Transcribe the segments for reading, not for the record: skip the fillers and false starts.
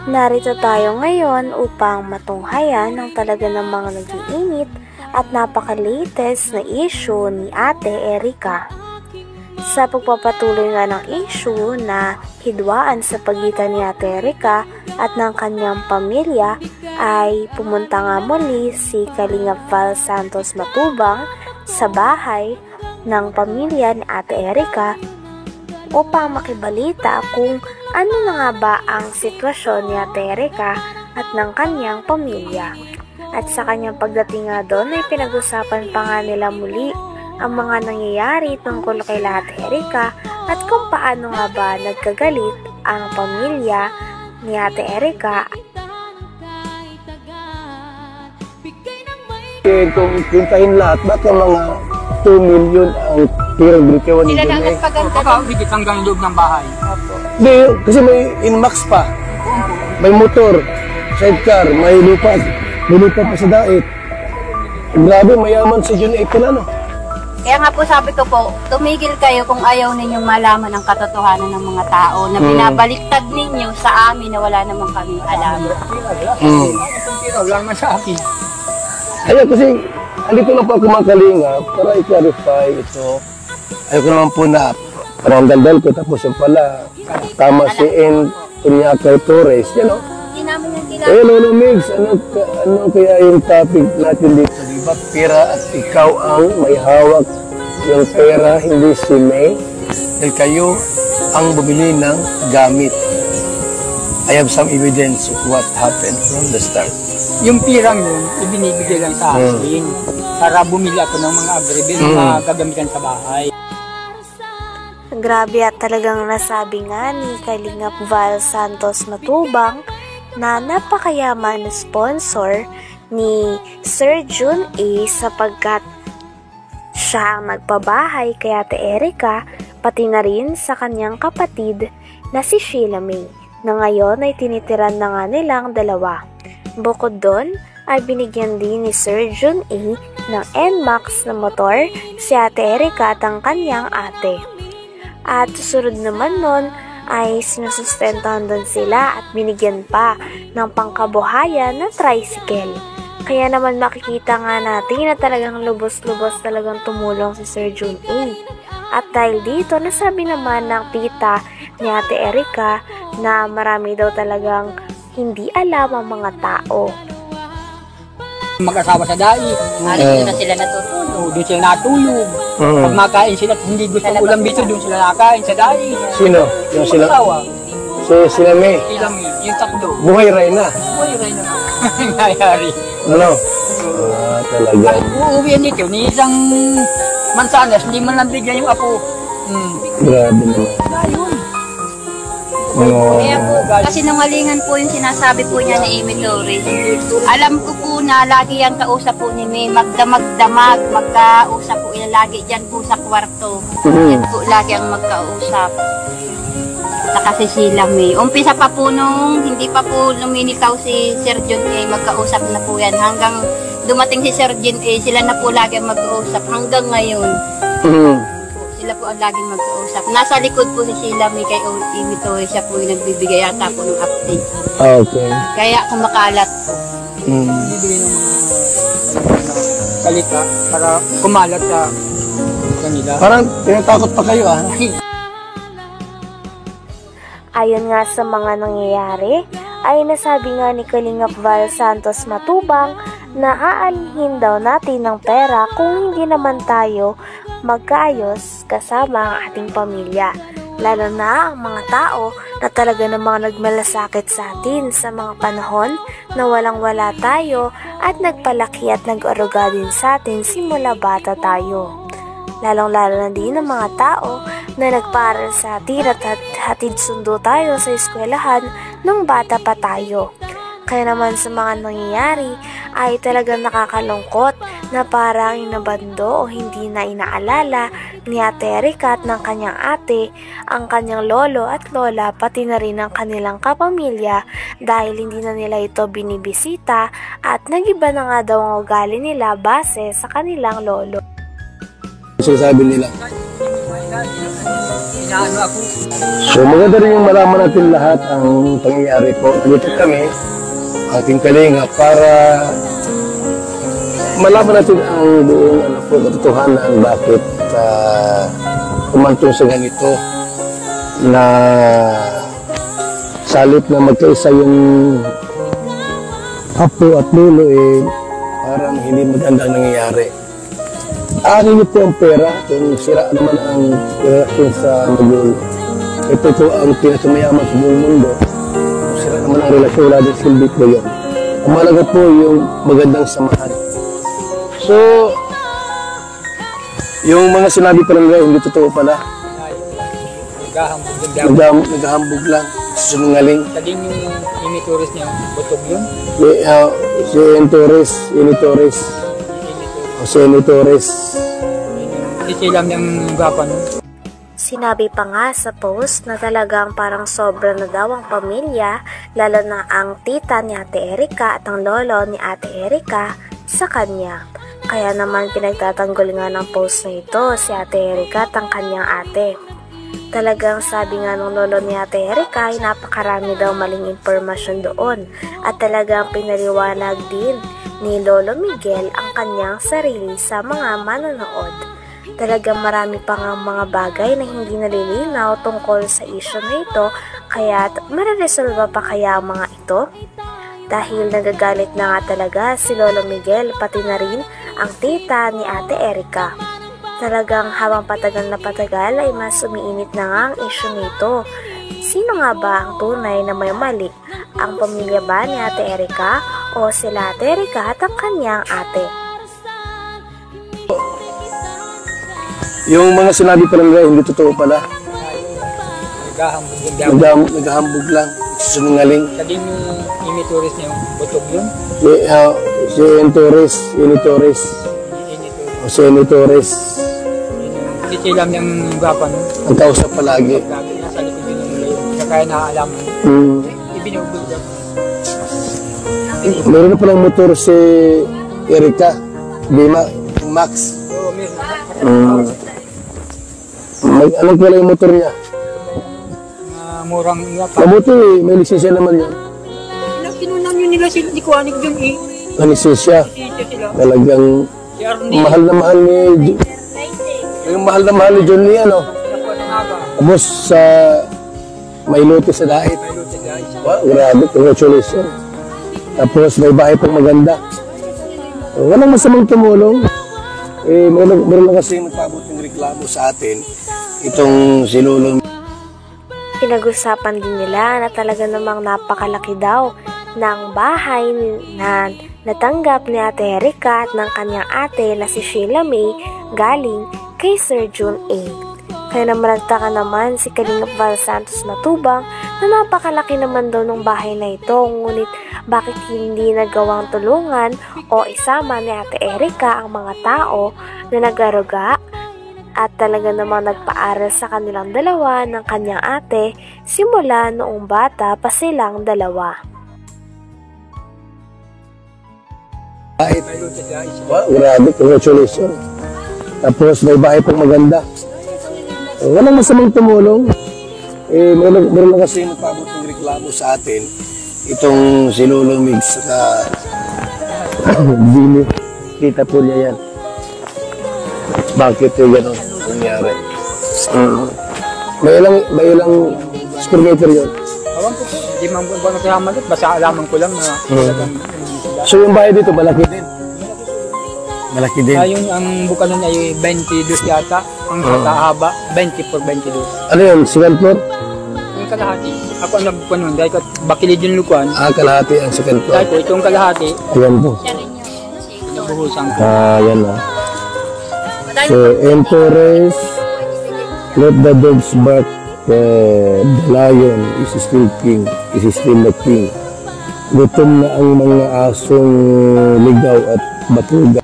Narito tayo ngayon upang matunghayan ang talaga ng mga nag-iinit at napaka-latest na issue ni Ate Erica. Sa pagpapatuloy nga ng issue na hidwaan sa pagitan ni Ate Erica at ng kanyang pamilya ay pumunta nga muli si Kalingap Val Santos Matubang sa bahay ng pamilya ni Ate Erica upang makibalita kung ano na nga ba ang sitwasyon ni Ate Erica at ng kanyang pamilya. At sa kanyang pagdating nga doon ay pinag-usapan pa nga nila muli ang mga nangyayari tungkol kay Ate Erica at kung paano nga ba nagkagalit ang pamilya ni Ate Erica. Kung kintahin lahat, baka mga 2 million ang tirang brikewan ni Sila na Jun. nagpaganda higit hanggang loob ng bahay. Hindi, kasi may Inmax pa. May motor, sidecar, may lupa pa sa dait. Grabe, mayaman si Jun April, ano? Kaya nga po sabi ko po, tumigil kayo kung ayaw ninyong malaman ang katotohanan ng mga tao na binabaliktad ninyo sa amin na wala namang kaming alam. Wala naman sa akin. Ayun, kasi andito lang po ako mga kalingap para i-clarify ito. Ayaw ko naman po na parang dandal ko, tapos yung pala tama si N. Kunyakay Torres, yan o. Hindi namin yung kilala. Eh, Lolo Migs, ano kaya yung topic natin dito? Diba, pera at ikaw ang may hawak yung pera, hindi si May. Dahil kayo ang bumili ng gamit. I have some evidence of what happened from the start. Yung pirang yun, ibinibigay lang sa akin para bumili ako ng mga agribil na gagamitan sa bahay. Grabe at talagang nasabi nga ni Kalingap Val Santos Matubang na napakayaman na sponsor ni Sir Jun A sapagkat siya ang nagpabahay kay Ate Erica pati na rin sa kanyang kapatid na si Sheila May na ngayon ay tinitiran na nga nilang dalawa. Bukod doon ay binigyan din ni Sir Jun A ng NMAX na motor si Ate Erica at ang kanyang ate. At susunod naman nun ay sinusustentahan doon sila at binigyan pa ng pangkabuhayan na tricycle. Kaya naman makikita nga natin na talagang lubos-lubos talagang tumulong si Sir Jun A. At dahil dito, nasabi naman ng tita ni Ate Erica na marami daw talagang hindi alam ang mga tao. Mag-asawa sa dai. Doon na sila natutulog. Doon sila natulog. Pag makain sila, hindi gusto ng ulam dito, doon sila nakain sa dai. Sino? Yung sila? Sila May? Ilang yung tatlo. Buhay Reyna. Uy, rin na. Nangyayari. Ano? Talaga. Uuwihan dito, ni isang mansanas, hindi man lang bigyan yung apo. Grabe naman. Kaya po, kasi nungalingan po yung sinasabi po niya na Amy Torres. Alam ko po na lagi yung kausap po ni May, magdamag-damag, magkausap po ila lagi dyan po sa kwarto. Yan po lagi ang magkausap. Saka si Sheila May. Umpisa pa po nung hindi pa po luminitaw si Sir John A, magkausap na po yan. Hanggang dumating si Sir John A, sila na po lagi ang magkausap hanggang ngayon. Sila po ang laging mag-uusap. Nasa likod po si Sheila May kay Amy Torres, siya po yung nagbibigay yata po ng update. Okay. Kaya kumakalat po. Bibigyan ng mga salita para kumalat sa kanila. Parang tinatakot pa kayo, ah. Ayon nga sa mga nangyayari, ay nasabi nga ni Kalingap Val Santos Matubang na aalhin daw natin ng pera kung hindi naman tayo magkaayos kasama ang ating pamilya. Lalo na ang mga tao na talaga namang nagmalasakit sa atin sa mga panahon na walang-wala tayo at nagpalaki at nag-aruga din sa atin simula bata tayo. Lalong-lalo na din ang mga tao na nagparal sa atin at hatid sundo tayo sa eskwelahan nung bata pa tayo. Kaya naman sa mga nangyayari ay talagang nakakalungkot na parang inabando o hindi na inaalala ni Ate Erica at ng kanyang ate ang kanyang lolo at lola pati na rin ang kanilang kapamilya dahil hindi na nila ito binibisita at nagiba na nga daw ang ugali nila base sa kanilang lolo. Sinasabi nila. inaano ako. So maganda rin yung malaman natin lahat ang pangyayari po. Nandito kami, ating kalinga, para malaman natin ang buong katotohanan bakit umantong sa ganito na salit na magkaisa yung apo at lolo, parang hindi magandang nangyayari. Aanin niyo po ang pera kung sira naman ang relasyon sa magulo. Ito po ang pinakamayaman sa buong mundo. Kung sira naman ang relasyon, wala din silbi po yun. Ang malaga po yung magandang samahan. So, yung mga sinabi pa lang hindi totoo pala. Naghahambog lang. Sinungaling. Taging yung imitoris niya, butog yun. Si Torres, Torres. Si Torres. Hindi sila niyang gapan. Sinabi pa nga sa post na talagang parang sobra na daw ang pamilya, lalo na ang tita ni Ate Erika at ang lolo ni Ate Erika sa kanya. Kaya naman pinagtatanggol nga ng post na ito si Ate Erika at ang kanyang ate. Talagang sabi nga ng lolo ni Ate Erika ay napakarami daw maling impormasyon doon at talagang pinaliwanag din ni Lolo Miguel ang kanyang sarili sa mga manonood. Talagang marami pang ang mga bagay na hindi nalilinaw tungkol sa issue na ito, kaya mareresolva pa kaya ang mga ito? Dahil nagagalit na nga talaga si Lolo Miguel pati na rin ang tita ni Ate Erika. Talagang habang patagal na patagal ay mas umiinit na nga ang issue nito. Sino nga ba ang tunay na may mali? Ang pamilya ba ni Ate Erika o sila Ate Erika at ang kanyang ate? Yung mga sinabi pa lang hindi totoo pala. Naghahambog lang. Sinungaling. Taging yung imitoris niya, butog yun. Si Torres, Torres. Si Torres. Hindi sila niyang gapan. Ang kausap palagi. Nasa likod yun yung nila yun. Kaya nakaalam. Ibinugbog lang. Meron na palang motor si Erika. Max. Oo, meron. Anong pala yung motor niya? Murang nga pa. Mabuti, may lisensya naman yan. Kinunan yun nila si Kuanig dun May lisensya. Talagang Si Arnie. mahal na mahal ni yung mahal na mahal ni John Lee, ano? Tapos sa may lote sa Dait. Wow, grabe, congratulations. Tapos may bahay pang maganda. Walang masamang tumulong. Meron lang kasi magpabot ng reklamo sa atin. Itong si Lolo. Pinag-usapan din nila na talaga namang napakalaki daw ng bahay na natanggap ni Ate Erika at ng kanyang ate na si Sheila May galing kay Sir June A. Kaya naman nagtaka naman si Kalingap Val Santos Matubang na napakalaki naman daw ng bahay na ito, ngunit bakit hindi nagawang tulungan o isama ni Ate Erika ang mga tao na nag-aruga at talaga namang nagpaaral sa kanilang dalawa ng kanyang ate simula noong bata pa silang dalawa. Wow, grabe, congratulations. Tapos may bahay pang maganda. Walang masamang tumulong. Meron lang kasi magpabot ng reklamo sa atin. Itong si Lolo Mig sa Dini. Kita po niya yan. Bakit yung gano'n nangyari? May ilang square meter yun. Awan ko po. Hindi man po nagkakaman doon. Basta alaman ko lang na talagang So yung bahay dito, malaki din. Malaki din. yung ang bukanan ay 22 yata. Ang haba, 24, 22. Ano yun? Second floor? Yung kalahati. Ako ang nagbukan nun. Dahil bakilid yung lukuan. Kalahati ang second floor. Dahil po, itong kalahati. Ayan po. Nabuhusan ko. Ayan na. So, Torres, let the dogs bark. The lion is still king. Is still the king. Gutom na ang mga asong ligaw at batuga.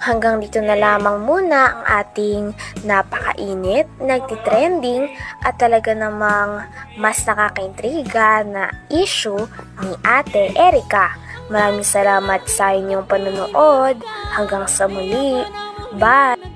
Hanggang dito na lamang muna ang ating napakainit, nagtitrending at talaga namang mas nakakaintriga na issue ni Ate Erika. Maraming salamat sa inyong panonood. Hanggang sa muli. Bye!